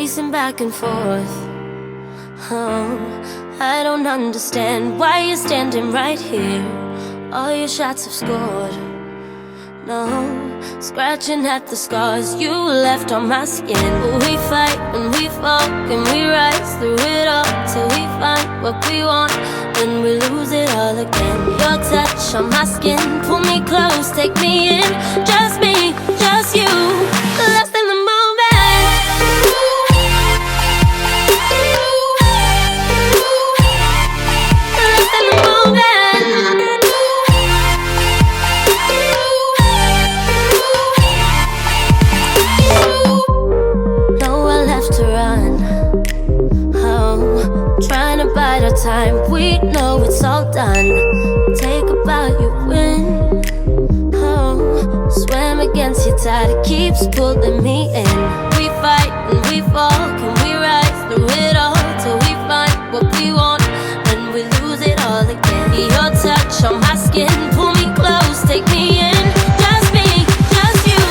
pacing back and forth. Oh, I don't understand why you're standing right here. All your shots have scored. No, scratching at the scars you left on my skin. We fight and we fall and we rise through it all till we find what we want. Then we lose it all again. Your touch on my skin, pull me close, take me in. Just me, just you, lost in the moment. Lost in the moment. Nowhere left to run. Oh, trying to bide our time. We know it's all done. Take a bow, you win. Oh, swam against your tide, it keeps pulling me in. We fight and we fall, can we rise through it all till we find what we want? Then we lose it all again. Your touch on my skin, pull me close, take me in. Just me, just you,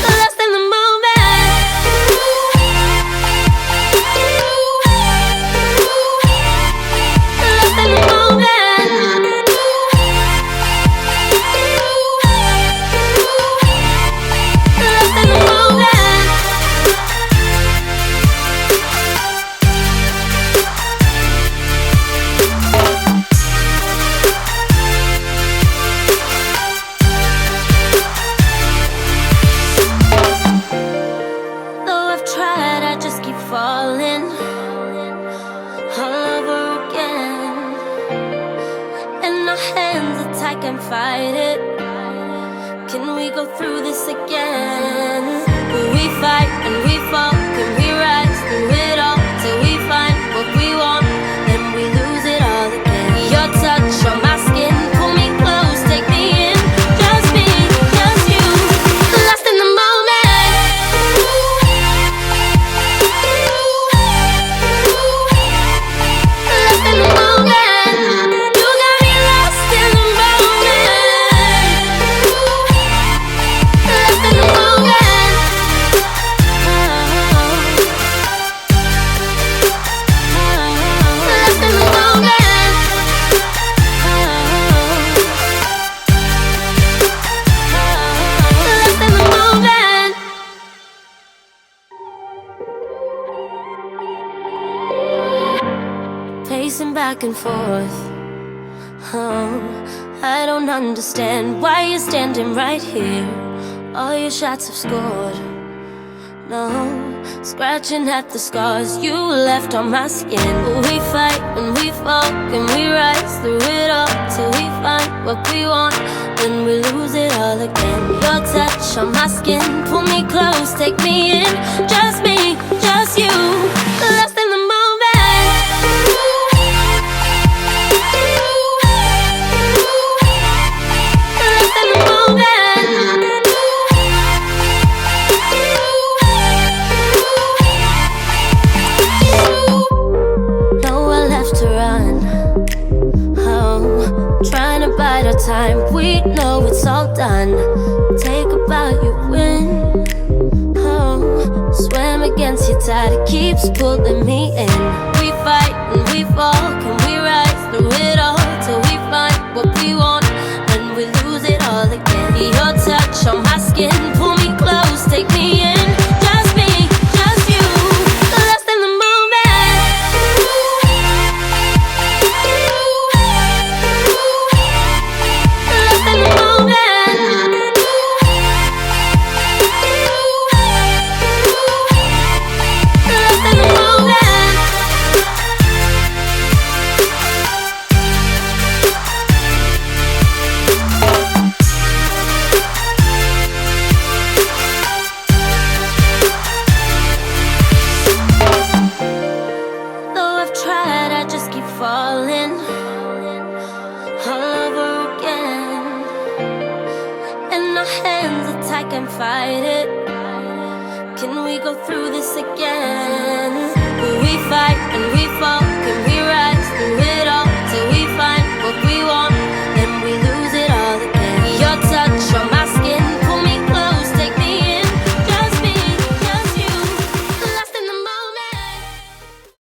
lost in the moment. Lost in the moment. Lost in the moment. Though I've tried, I just keep falling all over again. And our hands are tight, can't fight it. Can we go through this again? Will we fight and we fall? Can we rise through it all till we find what we want? Then we lose it all again. Your touch on my skin, pull me close, take me in. Just me, just you, lost in the moment. Lost in the moment. You got me lost in the moment. Lost in the moment. Lost in the moment. Lost in the moment. Pacing back and forth. Oh, I don't understand why you're standing right here. All your shots have scored. No, scratching at the scars you left on my skin. We fight and we fall and we rise through it all till we find what we want. Then we lose it all again. Your touch on my skin, pull me close, take me in. Just me, just you, lost in the moment. Lost in the moment. Nowhere left to run. Oh, trying to bide our time. We know it's all done. Take a bow, you win. Oh, swam against your tide, it keeps pulling me in. We fight and we fall, can we rise through it all till we find what we want? Then we lose it all again. Your touch on my skin, pull me close, take me in. Just me, just you, lost in the moment. Lost in the moment. Lost in the moment. Though I've tried, I just keep falling all over again. And our hands are tight, can't fight it. Can we go through this again? Will we fight and we fall? Can we